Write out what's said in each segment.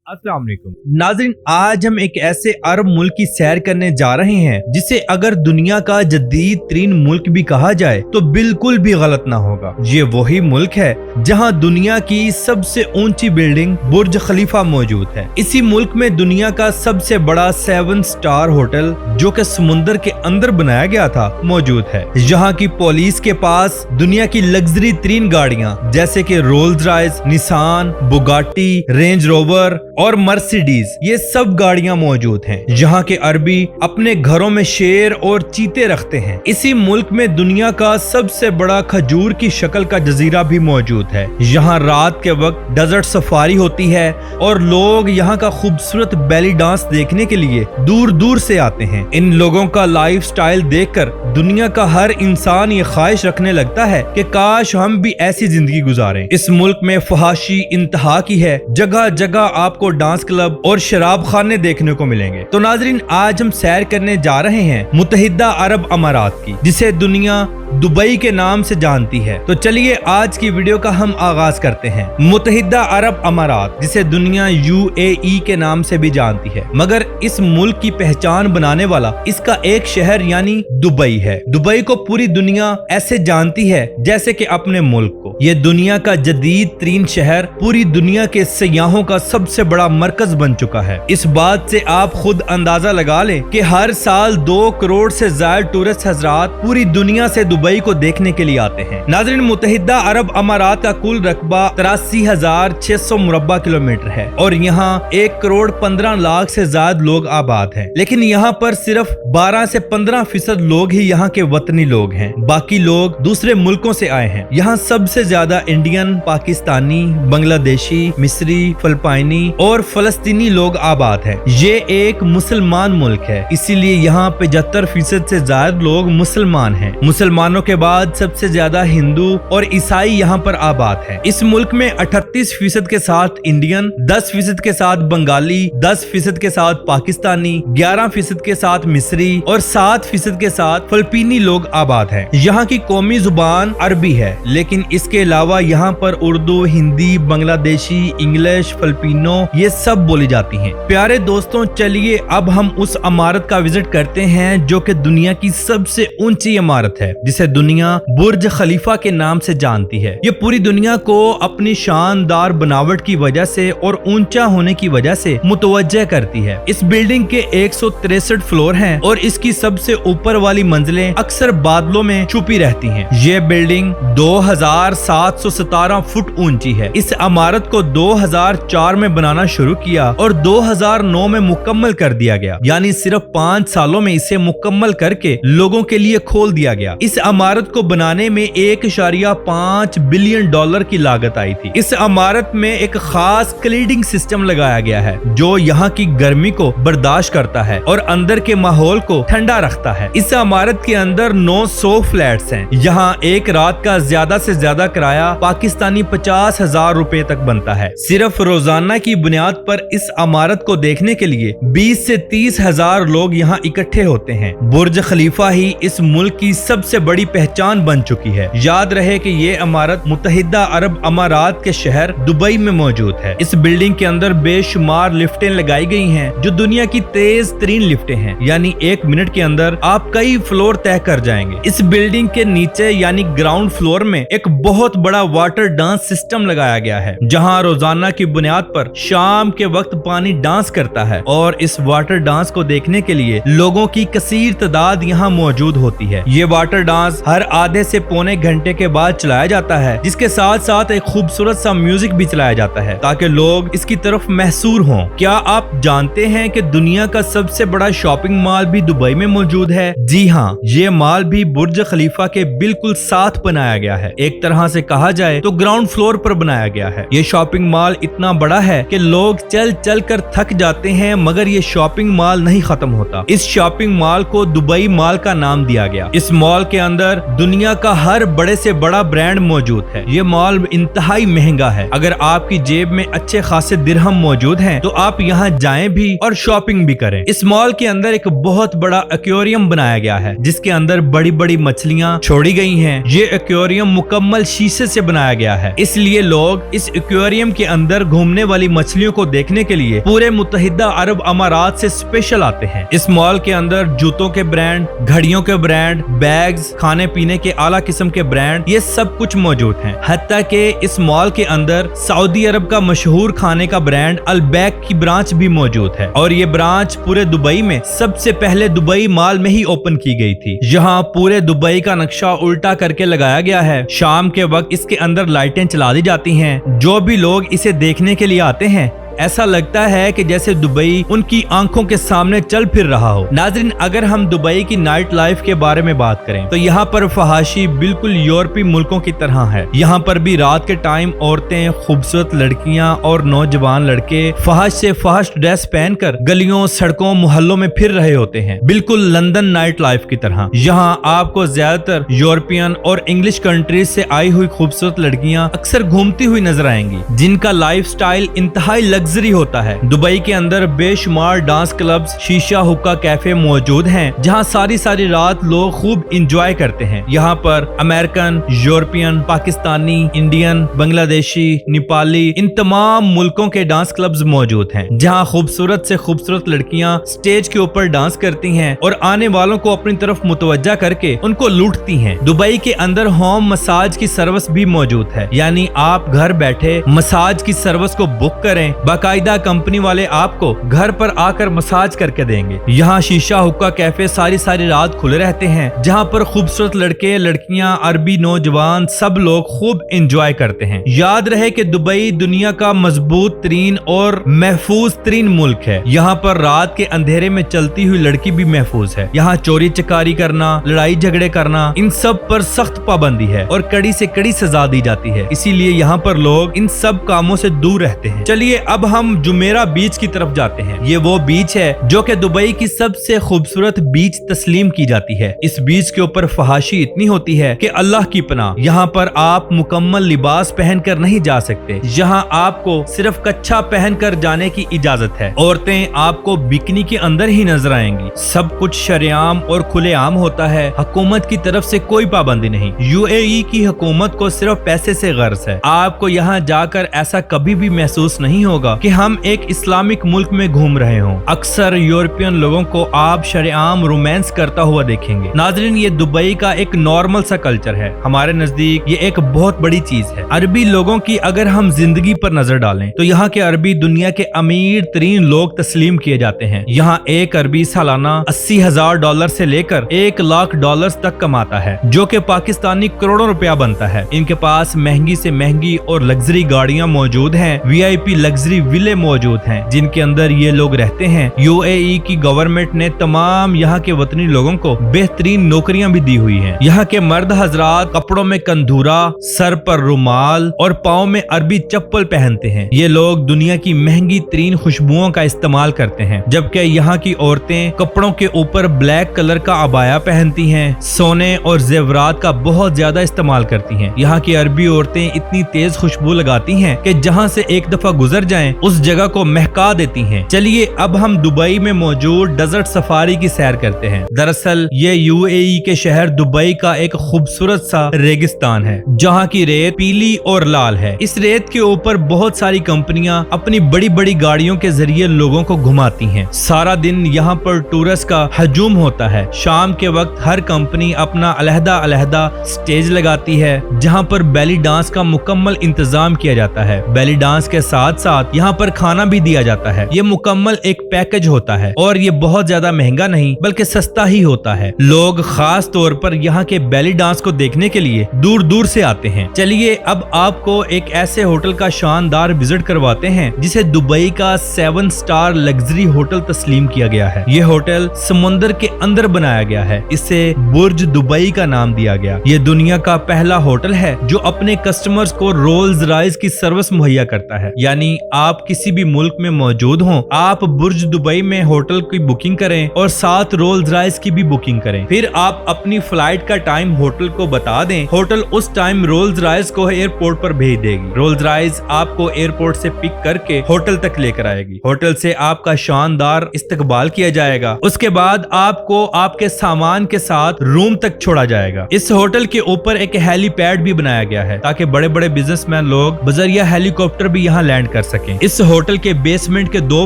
अस्सलाम वालेकुम नाज़रीन, आज हम एक ऐसे अरब मुल्क की सैर करने जा रहे हैं जिसे अगर दुनिया का जदीद तरीन मुल्क भी कहा जाए तो बिल्कुल भी गलत ना होगा। ये वही मुल्क है जहां दुनिया की सबसे ऊंची बिल्डिंग बुर्ज खलीफा मौजूद है। इसी मुल्क में दुनिया का सबसे बड़ा 7 स्टार होटल जो कि समुंदर के अंदर बनाया गया था मौजूद है। यहाँ की पुलिस के पास दुनिया की लग्जरी तरीन गाड़ियाँ जैसे कि Rolls Royce, Nissan, Bugatti, range rover और मर्सिडीज, ये सब गाड़ियां मौजूद हैं। यहाँ के अरबी अपने घरों में शेर और चीते रखते हैं। इसी मुल्क में दुनिया का सबसे बड़ा खजूर की शक्ल का जजीरा भी मौजूद है। यहाँ रात के वक्त डेजर्ट सफारी होती है और लोग यहाँ का खूबसूरत बैली डांस देखने के लिए दूर दूर से आते हैं। इन लोगों का लाइफ स्टाइल देखकर दुनिया का हर इंसान ये ख्वाहिश रखने लगता है कि काश हम भी ऐसी जिंदगी गुजारें। इस मुल्क में फहाशी इंतहा की है, जगह जगह आपको डांस क्लब और शराब खाने देखने को मिलेंगे। तो नाजरीन, आज हम सैर करने जा रहे हैं मुत्तहिदा अरब अमारात की, जिसे दुनिया दुबई के नाम से जानती है। तो चलिए आज की वीडियो का हम आगाज करते हैं। मुत्तहिदा अरब अमारात, जिसे दुनिया UAE के नाम से भी जानती है, मगर इस मुल्क की पहचान बनाने वाला इसका एक शहर यानी दुबई है। दुबई को पूरी दुनिया ऐसे जानती है जैसे कि अपने मुल्क को। ये दुनिया का जदीद तरीन शहर पूरी दुनिया के सयाहों का सबसे बड़ा मरकज बन चुका है। इस बात से आप खुद अंदाजा लगा लें कि हर साल 2 करोड़ से ज्यादा टूरिस्ट हजरात पूरी दुनिया से दुबई को देखने के लिए आते हैं। नाज़रीन, मुत्तहिदा अरब अमारात का कुल रकबा 83,600 मुरब्बा किलोमीटर है और यहाँ 1 करोड़ 15 लाख से ज्यादा लोग आबाद हैं। लेकिन यहाँ पर सिर्फ 12 से 15% लोग ही यहाँ के वतनी लोग हैं, बाकी लोग दूसरे मुल्कों से आए हैं। यहाँ सबसे ज्यादा इंडियन, पाकिस्तानी, बांग्लादेशी, मिस्री, फिलिपाइनी और फलस्तीनी लोग आबाद हैं। ये एक मुसलमान मुल्क है, इसीलिए यहाँ 75% से ज्यादा लोग मुसलमान हैं। मुसलमानों के बाद सबसे ज्यादा हिंदू और ईसाई यहाँ पर आबाद हैं। इस मुल्क में 38% के साथ इंडियन, 10% के साथ बंगाली, 10% के साथ पाकिस्तानी, 11% के साथ मिस्री और 7% के साथ फिलिपीनी लोग आबाद हैं। यहाँ की कौमी जुबान अरबी है, लेकिन इसके अलावा यहाँ पर उर्दू, हिंदी, बांग्लादेशी, इंग्लिश, फिलिपिनो ये सब बोली जाती हैं। प्यारे दोस्तों, चलिए अब हम उस इमारत का विजिट करते हैं जो कि दुनिया की सबसे ऊंची इमारत है, जिसे दुनिया बुर्ज खलीफा के नाम से जानती है। ये पूरी दुनिया को अपनी शानदार बनावट की वजह से और ऊंचा होने की वजह से मुतवज्जह करती है। इस बिल्डिंग के 163 फ्लोर हैं और इसकी सबसे ऊपर वाली मंजिलें अक्सर बादलों में छुपी रहती हैं। ये बिल्डिंग 2717 फुट ऊंची है। इस इमारत को 2004 में बनाना शुरू किया और 2009 में मुकम्मल कर दिया गया, यानी सिर्फ 5 सालों में इसे मुकम्मल करके लोगों के लिए खोल दिया गया। इस इमारत को बनाने में 1.5 बिलियन डॉलर की लागत आई थी। इस इमारत में एक खास क्लीडिंग सिस्टम लगाया गया है जो यहाँ की गर्मी को बर्दाश्त करता है और अंदर के माहौल को ठंडा रखता है। इस इमारत के अंदर 900 फ्लैट्स हैं। यहाँ एक रात का ज्यादा से ज्यादा किराया पाकिस्तानी 50,000 रुपए तक बनता है। सिर्फ रोजाना की बुनियाद पर इस इमारत को देखने के लिए 20 से 30,000 लोग यहाँ इकट्ठे होते हैं। बुर्ज खलीफा ही इस मुल्क की सबसे बड़ी पहचान बन चुकी है। याद रहे कि ये इमारत मुत्तहिदा अरब अमारात के शहर दुबई में मौजूद है। इस बिल्डिंग के अंदर बेशुमार लिफ्टें लगाई गई हैं जो दुनिया की तेज तरीन लिफ्टें हैं, यानी 1 मिनट के अंदर आप कई फ्लोर तय कर जाएंगे। इस बिल्डिंग के नीचे यानी ग्राउंड फ्लोर में एक बहुत बड़ा वाटर डांस सिस्टम लगाया गया है, जहाँ रोजाना की बुनियाद पर शाम के वक्त पानी डांस करता है और इस वाटर डांस को देखने के लिए लोगों की कसीर तादाद यहाँ मौजूद होती है। ये वाटर डांस हर आधे से पौने घंटे के बाद चलाया जाता है, जिसके साथ साथ एक खूबसूरत सा म्यूजिक भी चलाया जाता है ताकि लोग इसकी तरफ महसूर हों। क्या आप जानते हैं कि दुनिया का सबसे बड़ा शॉपिंग मॉल भी दुबई में मौजूद है? जी हाँ, ये मॉल भी बुर्ज खलीफा के बिल्कुल साथ बनाया गया है। एक तरह से कहा जाए तो ग्राउंड फ्लोर पर बनाया गया है। ये शॉपिंग मॉल इतना बड़ा है कि लोग चल चल कर थक जाते हैं, मगर ये शॉपिंग मॉल नहीं खत्म होता। इस शॉपिंग मॉल को दुबई मॉल का नाम दिया गया। इस मॉल के अंदर दुनिया का हर बड़े से बड़ा ब्रांड मौजूद है। ये मॉल इंतहाई महंगा है। अगर आपकी जेब में अच्छे खासे दिरहम मौजूद हैं, तो आप यहाँ जाएं भी और शॉपिंग भी करें। इस मॉल के अंदर एक बहुत बड़ा एक्वेरियम बनाया गया है, जिसके अंदर बड़ी बड़ी मछलियाँ छोड़ी गई हैं। ये एक्वेरियम मुकम्मल शीशे से बनाया गया है, इसलिए लोग इस एक्वेरियम के अंदर घूमने वाली मछलियों को देखने के लिए पूरे मुत्तहिदा अरब अमारात से स्पेशल आते हैं। इस मॉल के अंदर जूतों के ब्रांड, घड़ियों के ब्रांड, बैग्स, खाने पीने के आला किस्म के ब्रांड, ये सब कुछ मौजूद हैं। हत्ता के इस मॉल के अंदर सऊदी अरब का मशहूर खाने का ब्रांड अल-बैक की ब्रांच भी मौजूद है, और ये ब्रांच पूरे दुबई में सबसे पहले दुबई मॉल में ही ओपन की गई थी। यहाँ पूरे दुबई का नक्शा उल्टा करके लगाया गया है। शाम के वक्त इसके अंदर लाइटें चला दी जाती हैं। जो भी लोग इसे देखने के लिए आते हैं, ऐसा लगता है कि जैसे दुबई उनकी आंखों के सामने चल फिर रहा हो। नाज़रीन, अगर हम दुबई की नाइट लाइफ के बारे में बात करें, तो यहाँ पर फहाशी बिल्कुल यूरोपीय मुल्कों की तरह है। यहाँ पर भी रात के टाइम औरतें, खूबसूरत लड़कियाँ और नौजवान लड़के फहाश से फहाश ड्रेस पहनकर गलियों, सड़कों, मोहल्लों में फिर रहे होते हैं, बिल्कुल लंदन नाइट लाइफ की तरह। यहाँ आपको ज्यादातर यूरोपियन और इंग्लिश कंट्रीज से आई हुई खूबसूरत लड़कियाँ अक्सर घूमती हुई नजर आएंगी, जिनका लाइफ स्टाइल इंतहाई लग्जरी होता है। दुबई के अंदर बेशुमार डांस क्लब्स, शीशा हुक्का कैफे मौजूद हैं, जहां सारी सारी रात लोग खूब इंजॉय करते हैं। यहाँ पर American, European, Pakistani, Indian, Bangladeshi, Nepali, इन तमाम मुल्कों के डांस क्लब्स मौजूद हैं, जहां खूबसूरत से खूबसूरत लड़कियां स्टेज के ऊपर डांस करती हैं और आने वालों को अपनी तरफ मुतवज्जा करके उनको लूटती हैं। दुबई के अंदर होम मसाज की सर्विस भी मौजूद है, यानी आप घर बैठे मसाज की सर्विस को बुक करें, बाकायदा कंपनी वाले आपको घर पर आकर मसाज करके देंगे। यहाँ शीशा हुक्का कैफे सारी सारी रात खुले रहते हैं, जहाँ पर खूबसूरत लड़के, लड़कियाँ, अरबी नौजवान सब लोग खूब एंजॉय करते हैं। याद रहे कि दुबई दुनिया का मजबूत तरीन और महफूज तरीन मुल्क है। यहाँ पर रात के अंधेरे में चलती हुई लड़की भी महफूज है। यहाँ चोरी चकारी करना, लड़ाई झगड़े करना, इन सब पर सख्त पाबंदी है और कड़ी से कड़ी सजा दी जाती है, इसीलिए यहाँ पर लोग इन सब कामों से दूर रहते हैं। चलिए अब हम जुमेरा बीच की तरफ जाते हैं। ये वो बीच है जो कि दुबई की सबसे खूबसूरत बीच तस्लीम की जाती है। इस बीच के ऊपर फहाशी इतनी होती है कि अल्लाह की पनाह, यहाँ पर आप मुकम्मल लिबास पहनकर नहीं जा सकते। यहाँ आपको सिर्फ कच्छा पहनकर जाने की इजाजत है। औरतें आपको बिकनी के अंदर ही नजर आएंगी। सब कुछ शरेआम और खुलेआम होता है। हुकूमत की तरफ से कोई पाबंदी नहीं। यूएई की हुकूमत को सिर्फ पैसे से गर्ज है। आपको यहाँ जाकर ऐसा कभी भी महसूस नहीं होगा कि हम एक इस्लामिक मुल्क में घूम रहे हों। अक्सर यूरोपियन लोगों को आप शरेआम रोमांस करता हुआ देखेंगे। नाज़रीन, ये दुबई का एक नॉर्मल सा कल्चर है। हमारे नजदीक ये एक बहुत बड़ी चीज है। अरबी लोगों की अगर हम जिंदगी पर नजर डालें, तो यहाँ के अरबी दुनिया के अमीर तरीन लोग तस्लीम किए जाते हैं। यहाँ एक अरबी सालाना $80,000 से लेकर $1,00,000 तक कमाता है, जो कि पाकिस्तानी करोड़ों रुपया बनता है। इनके पास महंगी से महंगी और लग्जरी गाड़ियां मौजूद हैं। VIP लग्जरी विले मौजूद हैं, जिनके अंदर ये लोग रहते हैं। यूएई की गवर्नमेंट ने तमाम यहाँ के वतनी लोगों को बेहतरीन नौकरियां भी दी हुई हैं। यहाँ के मर्द हजरात कपड़ों में कंधूरा, सर पर रुमाल और पाँव में अरबी चप्पल पहनते हैं। ये लोग दुनिया की महंगी तरीन खुशबुओं का इस्तेमाल करते हैं, जबकि यहाँ की औरतें कपड़ों के ऊपर ब्लैक कलर का अबाया पहनती हैं, सोने और जेवरात का बहुत ज्यादा इस्तेमाल करती हैं। यहाँ की अरबी औरतें इतनी तेज खुशबू लगाती हैं कि जहाँ से एक दफा गुजर जाएं, उस जगह को महका देती हैं। चलिए अब हम दुबई में मौजूद डेजर्ट सफारी की सैर करते हैं। दरअसल ये यूएई के शहर दुबई का एक खूबसूरत सा रेगिस्तान है, जहाँ की रेत पीली और लाल है। इस रेत के ऊपर बहुत सारी कंपनियां अपनी बड़ी बड़ी गाड़ियों के जरिए लोगों को घुमाती हैं। सारा दिन यहाँ पर टूरिस्ट का हजूम होता है। शाम के वक्त हर कंपनी अपना अलहदा अलहदा स्टेज लगाती है, जहाँ पर बेली डांस का मुकम्मल इंतजाम किया जाता है। बेली डांस के साथ साथ यहाँ पर खाना भी दिया जाता है। ये मुकम्मल एक पैकेज होता है और ये बहुत ज्यादा महंगा नहीं बल्कि सस्ता ही होता है। लोग खास तौर पर यहाँ के बेली डांस को देखने के लिए दूर दूर से आते हैं। चलिए अब आपको एक ऐसे होटल का शानदार विजिट करवाते हैं जिसे दुबई का 7 स्टार लग्जरी होटल तस्लीम किया गया है। ये होटल समुंदर के अंदर बनाया गया है। इसे बुर्ज दुबई का नाम दिया गया। ये दुनिया का पहला होटल है जो अपने कस्टमर्स को रोल्स रॉयस की सर्विस मुहैया करता है, यानी आप किसी भी मुल्क में मौजूद हों, आप बुर्ज दुबई में होटल की बुकिंग करें और साथ रोल्स रॉयस की भी बुकिंग करें। फिर आप अपनी फ्लाइट का टाइम होटल को बता दें, होटल उस टाइम रोल्स रॉयस को एयरपोर्ट पर भेज देगी। रोल्स रॉयस आपको एयरपोर्ट से पिक करके होटल तक लेकर आएगी। होटल से आपका शानदार इस्तकबाल किया जाएगा। उसके बाद आपको आपके सामान के साथ रूम तक छोड़ा जाएगा। इस होटल के ऊपर एक हेलीपैड भी बनाया गया है ताकि बड़े बड़े बिजनेसमैन लोग बजरिया हेलीकॉप्टर भी यहाँ लैंड कर सकें। इस होटल के बेसमेंट के 2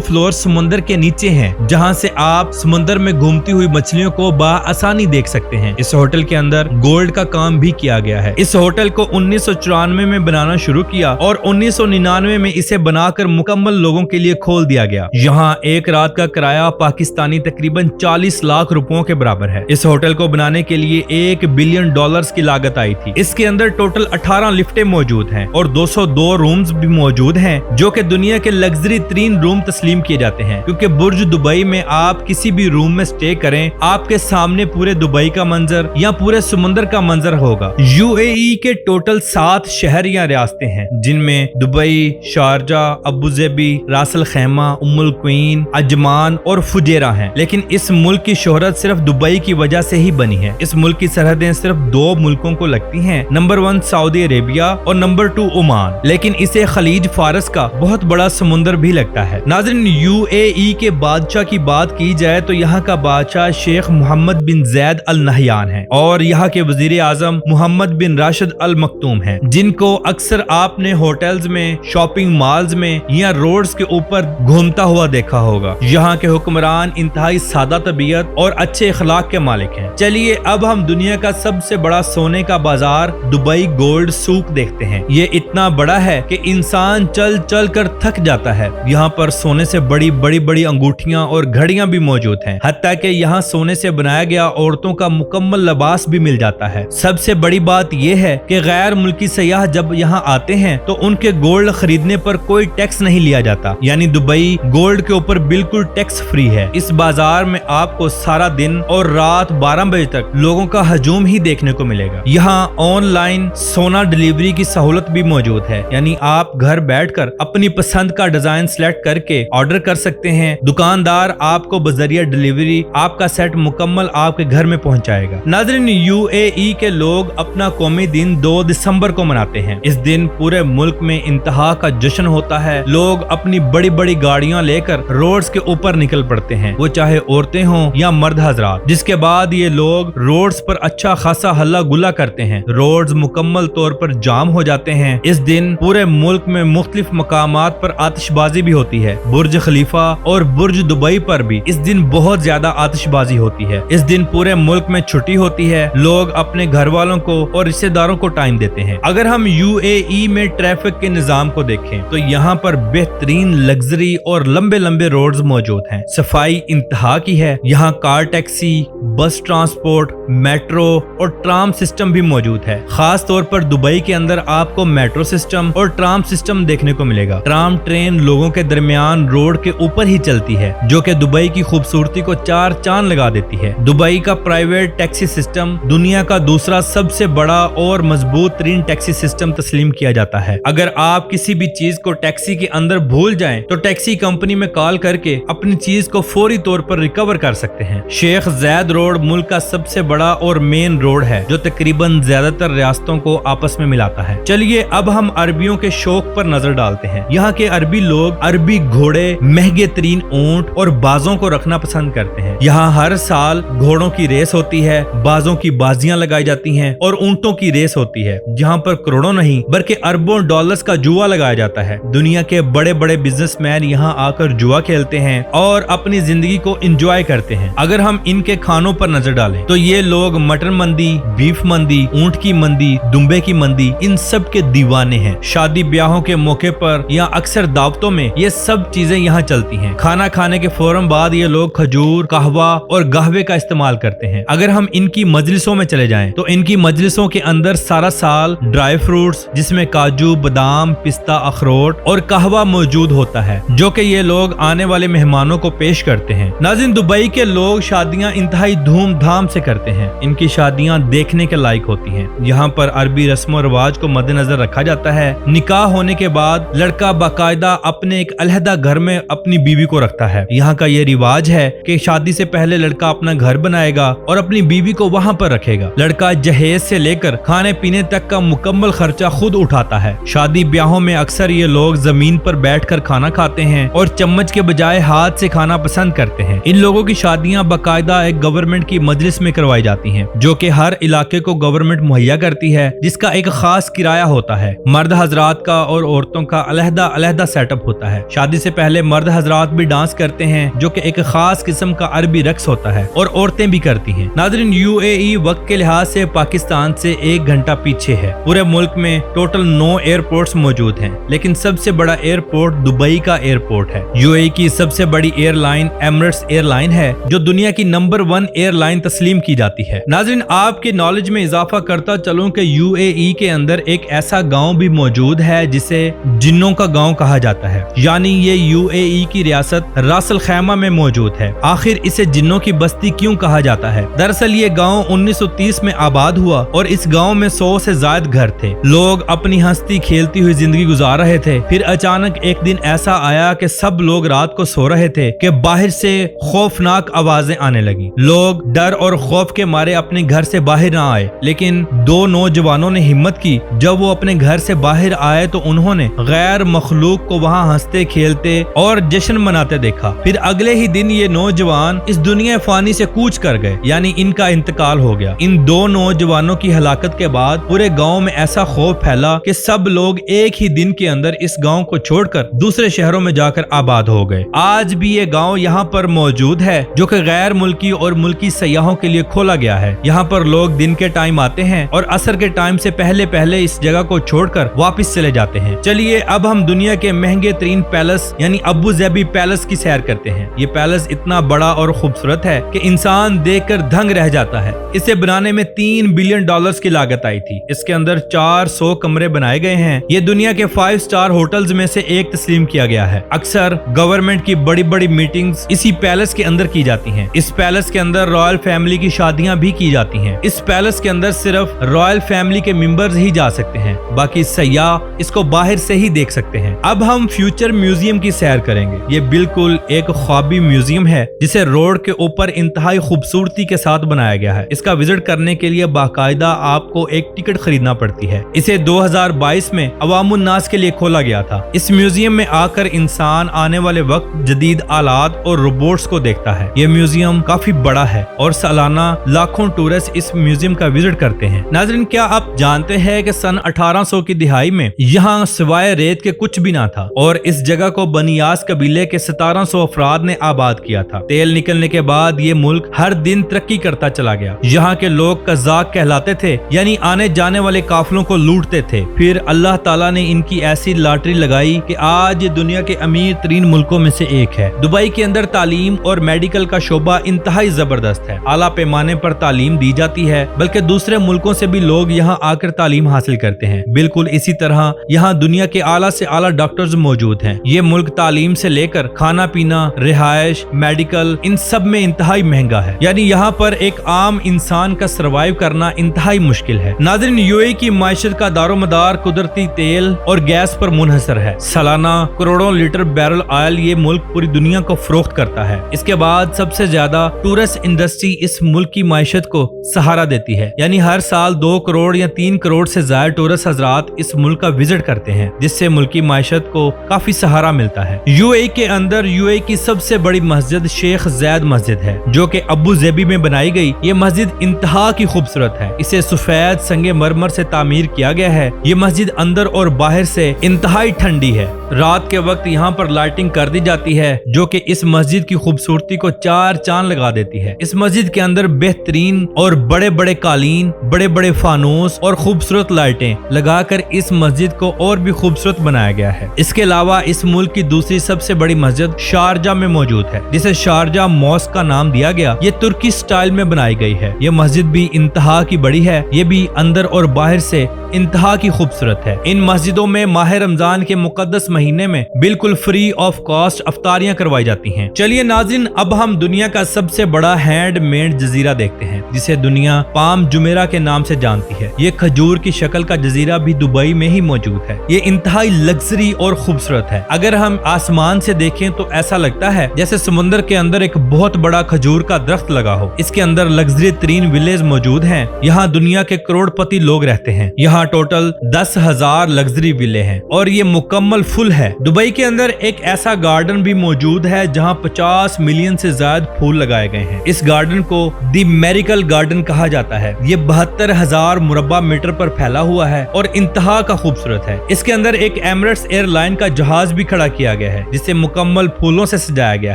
फ्लोर समुंदर के नीचे हैं, जहाँ से आप समुंदर में घूमती हुई मछलियों को आसानी देख सकते हैं। इस होटल के अंदर गोल्ड का काम भी किया गया है। इस होटल को 1994 में बनाना शुरू किया और 1999 में इसे बनाकर मुकम्मल लोगों के लिए खोल दिया गया। यहाँ एक रात का किराया पाकिस्तानी तकरीबन 40 लाख रुपयों के बराबर है। इस होटल को बनाने के लिए $1 बिलियन की लागत आई थी। इसके अंदर टोटल 18 लिफ्टें मौजूद हैं और 202 रूम्स भी मौजूद हैं, जो कि दुनिया के लग्जरी 3 रूम तस्लीम किए जाते हैं। क्योंकि बुर्ज दुबई में आप किसी भी रूम में स्टे करें, आपके सामने पूरे दुबई का मंजर या पूरे समुंदर का मंजर होगा। यूएई के टोटल 7 शहर या रियासतें हैं, जिनमें दुबई, शारजा, अबू धाबी, रास अल खैमा, उम्मुल क्वीन, अजमान और फुजेरा हैं। लेकिन इस मुल्क की शोहरत सिर्फ दुबई की वजह से ही बनी है। इस मुल्क की सरहदें सिर्फ 2 मुल्कों को लगती हैं, नंबर 1 सऊदी अरेबिया और नंबर 2 ओमान। लेकिन इसे खलीज फारस का बहुत बड़ा समुंदर भी लगता है। नाज़रीन, यूएई के बादशाह की बात की जाए तो यहाँ का बादशाह शेख मोहम्मद बिन जैद अल नहयान है और यहाँ के वजीर आजम मोहम्मद बिन राशिद अल मखतूम हैं, जिनको अक्सर आपने होटल्स में, शॉपिंग मॉल्स में या रोड्स के ऊपर घूमता हुआ देखा होगा। यहाँ के हुक्मरान इंतहाई सादा तबीयत और अच्छे अखलाक के मालिक हैं। चलिए अब हम दुनिया का सबसे बड़ा सोने का बाजार दुबई गोल्ड सूक देखते हैं। ये इतना बड़ा है कि इंसान चल चल कर थक जाता है। यहाँ पर सोने से बड़ी बड़ी अंगूठियां और घड़ियां भी मौजूद हैं। हत्ता कि यहाँ सोने से बनाया गया औरतों का मुकम्मल लिबास भी मिल जाता है। सबसे बड़ी बात यह है कि गैर मुल्की सयाह जब यहाँ आते हैं तो उनके गोल्ड खरीदने पर कोई टैक्स नहीं लिया जाता, यानी दुबई गोल्ड के ऊपर बिल्कुल टैक्स फ्री है। इस बाजार में आपको सारा दिन और रात 12 बजे तक लोगों का हजूम ही देखने को मिलेगा। यहाँ ऑनलाइन सोना डिलीवरी की सहूलत भी मौजूद है, यानी आप घर बैठकर अपनी पसंद का डिजाइन सिलेक्ट करके ऑर्डर कर सकते हैं। दुकानदार आपको बजरिया डिलीवरी आपका सेट मुकम्मल आपके घर में पहुंचाएगा। नाज़रीन, यूएई के लोग अपना कौमी दिन 2 दिसंबर को मनाते हैं। इस दिन पूरे मुल्क में इंतहा का जश्न होता है। लोग अपनी बड़ी बड़ी गाड़ियां लेकर रोड्स के ऊपर निकल पड़ते हैं, वो चाहे औरतें हों या मर्द हजरात। जिसके बाद ये लोग रोड्स पर अच्छा खासा हल्ला गुल्ला करते हैं। रोड्स मुकम्मल तौर पर जाम हो जाते हैं। इस दिन पूरे मुल्क में मुख्तलिफ मकामात पर आतिशबाजी भी होती है। बुर्ज खलीफा और बुर्ज दुबई पर भी इस दिन बहुत ज्यादा आतिशबाजी होती है। इस दिन पूरे मुल्क में छुट्टी होती है। लोग अपने घर वालों को और रिश्तेदारों को टाइम देते हैं। अगर हम यूएई में ट्रैफिक के निजाम को देखें तो यहाँ पर बेहतरीन लग्जरी और लंबे लंबे रोड्स मौजूद हैं। सफाई इंतहा की है। यहाँ कार टैक्सी, बस ट्रांसपोर्ट, मेट्रो और ट्राम सिस्टम भी मौजूद है। खास तौर पर दुबई के अंदर आपको मेट्रो सिस्टम और ट्राम सिस्टम देखने को मिलेगा। ट्राम ट्रेन लोगों के दरमियान रोड के ऊपर ही चलती है, जो कि दुबई की खूबसूरती को 4 चांद लगा देती है। दुबई का प्राइवेट टैक्सी सिस्टम दुनिया का दूसरा सबसे बड़ा और मजबूत तरीन टैक्सी सिस्टम तस्लीम किया जाता है। अगर आप किसी भी चीज को टैक्सी के अंदर भूल जाएं, तो टैक्सी कंपनी में कॉल करके अपनी चीज को फौरी तौर पर रिकवर कर सकते हैं। शेख ज़ैद रोड मुल्क का सबसे बड़ा और मेन रोड है, जो तकरीबन ज्यादातर रियासतों को आपस में मिलाता है। चलिए अब हम अरबियों के शौक पर नजर डालते हैं। यहाँ के अरबी लोग अरबी घोड़े, महंगे तरीन ऊंट और बाजों को रखना पसंद करते हैं। यहाँ हर साल घोड़ों की रेस होती है, बाजों की बाजियां लगाई जाती हैं और ऊंटों की रेस होती है, जहाँ पर करोड़ों नहीं बल्कि अरबों डॉलर्स का जुआ लगाया जाता है। दुनिया के बड़े बड़े बिजनेसमैन यहाँ आकर जुआ खेलते हैं और अपनी जिंदगी को एंजॉय करते हैं। अगर हम इनके खानों पर नजर डालें तो ये लोग मटन मंदी, बीफ मंदी, ऊंट की मंदी, दुम्बे की मंदी, इन सब के दीवाने हैं। शादी ब्याहों के मौके पर या अक्सर दावतों में ये सब चीजें यहाँ चलती हैं। खाना खाने के फौरन बाद ये लोग खजूर, कहवा और गहवे का इस्तेमाल करते हैं। अगर हम इनकी मजलिसों में चले जाएं तो इनकी मजलिसों के अंदर सारा साल ड्राई फ्रूट्स, जिसमें काजू, बादाम, पिस्ता, अखरोट और कहवा मौजूद होता है, जो कि ये लोग आने वाले मेहमानों को पेश करते हैं। नाज़रीन, दुबई के लोग शादियां इंतहाई धूमधाम से करते हैं। इनकी शादियां देखने के लायक होती हैं। यहाँ पर अरबी रस्म और रिवाज को मद्देनजर रखा जाता है। निकाह होने के बाद लड़का बाकायदा अपने एक अलहदा घर में अपनी बीवी को रखता है। यहाँ का ये रिवाज है कि शादी से पहले लड़का अपना घर बनाएगा और अपनी बीवी को वहाँ पर रखेगा। लड़का जहेज से लेकर खाने पीने तक का मुकम्मल खर्चा खुद उठाता है। शादी ब्याहों में अक्सर ये लोग जमीन पर बैठकर खाना खाते हैं और चम्मच के बजाय हाथ से खाना पसंद करते हैं। इन लोगों की शादियां बाकायदा एक गवर्नमेंट की मजलिस में करवाई जाती हैं, जो कि हर इलाके को गवर्नमेंट मुहैया करती है, जिसका एक खास किराया होता है। मर्द हजरात का और औरतों का अलहदा अलहदा सेटअप होता है। शादी से पहले मर्द हजरात भी डांस करते हैं, जो कि एक खास किस्म का अरबी रक्स होता है, और औरतें भी करती हैं। नाज़रीन, यूएई वक्त के लिहाज से पाकिस्तान से 1 घंटा पीछे है। पूरे मुल्क में टोटल 9 एयरपोर्ट्स मौजूद हैं, लेकिन सबसे बड़ा एयरपोर्ट दुबई का एयरपोर्ट है। यूएई की सबसे बड़ी एयरलाइन एमिरेट्स एयरलाइन है, जो दुनिया की नंबर 1 एयरलाइन तस्लीम की जाती है। नाज़रीन, आपके नॉलेज में इजाफा करता चलूं कि यूएई के अंदर एक ऐसा गांव भी मौजूद है जिसे जिन्नों का गांव कहा जाता है, यानी ये यूएई की रियासत रासल खैमा में मौजूद है। आखिर इसे जिन्नों की बस्ती क्यों कहा जाता है? दरअसल ये गांव 1930 में आबाद हुआ और इस गांव में 100 से ज्यादा घर थे। लोग अपनी हंसती खेलती हुई जिंदगी गुजार रहे थे। फिर अचानक एक दिन ऐसा आया कि सब लोग रात को सो रहे थे कि बाहर से खौफनाक आवाजें आने लगी। लोग डर और खौफ के मारे अपने घर से बाहर ना आए, लेकिन 2 नौजवानों ने हिम्मत की। जब वो अपने घर से बाहर आए तो उन्होंने गैर मखलूक को वहाँ हंसते खेलते और जश्न मनाते देखा। फिर अगले ही दिन ये नौजवान इस दुनिया फानी से कूच कर गए, यानी इनका इंतकाल हो गया। इन 2 नौजवानों की हलाकत के बाद पूरे गांव में ऐसा खौफ फैला कि सब लोग एक ही दिन के अंदर इस गांव को छोड़कर दूसरे शहरों में जाकर आबाद हो गए। आज भी ये गांव यहाँ पर मौजूद है, जो कि गैर मुल्की और मुल्की सयाहों के लिए खोला गया है। यहाँ पर लोग दिन के टाइम आते हैं और असर के टाइम से पहले पहले इस जगह को छोड़कर वापस चले जाते हैं। चलिए अब हम दुनिया के महंगे तरीन पैलेस यानी अबू ज़ैबी पैलेस की सैर करते हैं। ये पैलेस इतना बड़ा और खूबसूरत है कि इंसान देखकर दंग रह जाता है। इसे बनाने में $3 बिलियन की लागत आई थी। इसके अंदर 400 कमरे बनाए गए हैं। ये दुनिया के 5 स्टार होटल्स में से एक तस्लीम किया गया है। अक्सर गवर्नमेंट की बड़ी बड़ी मीटिंग्स इसी पैलेस के अंदर की जाती हैं। इस पैलेस के अंदर रॉयल फैमिली की शादियां भी की जाती हैं। इस पैलेस के अंदर सिर्फ रॉयल फैमिली के मेंबर्स ही जा सकते हैं, बाकी सयाह इसको बाहर से ही देख सकते हैं। अब हम फ्यूचर म्यूजियम की सैर करेंगे। ये बिल्कुल एक ख्वाबी म्यूजियम है, जिसे रोड के ऊपर इंतहाई खूबसूरती के साथ बनाया गया है। इसका विजिट करने के लिए बाकायदा आपको एक टिकट खरीदना पड़ती है। इसे 2022 में अवामुन नास के लिए खोला गया था। इस म्यूजियम में आकर इंसान आने वाले वक्त जदीद आलात और रोबोट्स को देखता है। ये म्यूजियम काफी बड़ा है और सालाना लाखों टूरिस्ट इस म्यूजियम का विजिट करते हैं। नाज़रीन, क्या आप जानते हैं कि सन 1800 की दिहाई में यहाँ सिवाय रेत के कुछ भी ना था और इस जगह को बनियास कबीले के 1700 अफराद ने आबाद किया था। तेल निकलने के बाद ये मुल्क हर दिन तरक्की करता चला गया। यहाँ के लोग कज़ाक कहलाते थे, यानी आने जाने वाले काफिलों को लूटते थे। फिर अल्लाह ताला ने इनकी ऐसी लॉटरी लगाई कि आज ये दुनिया के अमीर तरीन मुल्कों में से एक है। दुबई के अंदर तालीम और मेडिकल का शोबा इंतहाई जबरदस्त है। आला पैमाने पर तालीम दी जाती है, बल्कि दूसरे मुल्कों से भी लोग यहाँ आकर तालीम हासिल करते हैं। बिल्कुल इसी तरह यहाँ दुनिया के आला से आला डॉक्टर्स मौजूद हैं। ये मुल्क तालीम से लेकर खाना पीना, रिहाइश, मेडिकल, इन सब में इंतहाई महंगा है। यानी यहाँ पर एक आम इंसान का सर्वाइव करना इंतहाई मुश्किल है। नाज़रीन, यूएई की माइशत का दारोमदार कुदरती तेल और गैस पर मुनहसर है। सालाना करोड़ों लीटर बैरल ऑयल ये मुल्क पूरी दुनिया को फरोख्त करता है। इसके बाद सबसे ज्यादा टूरिस्ट इंडस्ट्री इस मुल्क की माइशत को सहारा देती है। यानी हर साल 2 करोड़ या 3 करोड़ से ज्यादा टूरिस्ट हजरात इस मुल्क का विजिट करते हैं, जिससे मुल्क की माइशत को काफी सहारा मिलता है। यूएई के अंदर यूएई की सबसे बड़ी मस्जिद शेख ज़ैद मस्जिद है, जो कि अबू ज़ैबी में बनाई गई। ये मस्जिद इंतहा की खूबसूरत है। इसे सफेद संगे मरमर से तामीर किया गया है। ये मस्जिद अंदर और बाहर से इंतहाई ठंडी है। रात के वक्त यहाँ पर लाइटिंग कर दी जाती है, जो कि इस मस्जिद की खूबसूरती को 4 चांद लगा देती है। इस मस्जिद के अंदर बेहतरीन और बड़े बड़े कालीन, बड़े बड़े फानूस और खूबसूरत लाइटें लगाकर इस मस्जिद को और भी खूबसूरत बनाया गया है। इसके अलावा इस मुल्क की दूसरी सबसे बड़ी मस्जिद शारजा में मौजूद है, जिसे शारजा मॉस्क का नाम दिया गया। ये तुर्की स्टाइल में बनाई गई है। ये मस्जिद भी इंतहा की बड़ी है। ये भी अंदर और बाहर से इंतहा की खूबसूरत है। इन मस्जिदों में माह रमजान के मुकद्दस महीने में बिल्कुल फ्री ऑफ कॉस्ट अफ्तारियां करवाई जाती हैं। चलिए नाज़रीन, अब हम दुनिया का सबसे बड़ा हैंडमेड जजीरा देखते हैं जिसे दुनिया पाम जुमेरा के नाम से जानती है। ये खजूर की शक्ल का जजीरा भी दुबई में ही मौजूद है। ये इंतहाई लग्जरी और खूबसूरत है। अगर हम आसमान से देखें तो ऐसा लगता है जैसे समुद्र के अंदर एक बहुत बड़ा खजूर का दरख्त लगा हो। इसके अंदर लग्जरी तरीन विलेज मौजूद हैं। यहाँ दुनिया के करोड़पति लोग रहते हैं। यहाँ टोटल 10,000 लग्जरी विले हैं और ये मुकम्मल फुल है। दुबई के अंदर एक ऐसा गार्डन भी मौजूद है जहाँ 50 मिलियन से ज्यादा फूल लगाए गए हैं। इस गार्डन को दी मेरिकल गार्डन कहा जाता है। ये 72,000 मुरब्बा मीटर पर फैला हुआ है और इंतहा का खूबसूरत है। इसके अंदर एक एमिरेट्स एयरलाइन का जहाज भी खड़ा किया गया है जिसे मुकम्मल फूलों से सजाया गया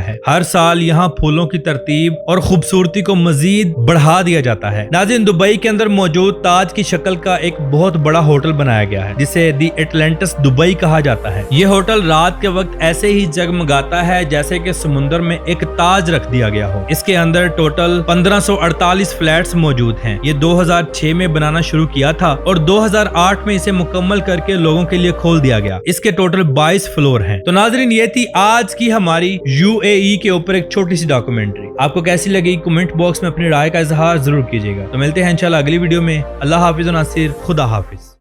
है। हर साल यहाँ फूलों की तरतीब और खूबसूरती को मजीद बढ़ा दिया जाता है। नाज़रीन, दुबई के अंदर मौजूद ताज की शक्ल का एक बहुत बड़ा होटल बनाया गया है जिसे दी एटलांटिस दुबई कहा जाता है। ये होटल रात के वक्त ऐसे ही जगमगाता है जैसे कि समुद्र में एक ताज रख दिया गया हो। इसके अंदर टोटल 1548 फ्लैट्स मौजूद हैं। ये 2006 में बनाना शुरू किया था और 2008 में इसे मुकम्मल करके लोगों के लिए खोल दिया गया। इसके टोटल 22 फ्लोर हैं। तो नाज़रीन, ये थी आज की हमारी UAE के ऊपर एक छोटी सी डॉक्यूमेंट्री। आपको कैसी लगी कमेंट बॉक्स में अपनी राय का इजहार जरूर कीजिएगा। तो मिलते हैं इंशाल्लाह अगली वीडियो में। अल्लाह हाफिज नासिर, खुदा हाफिज।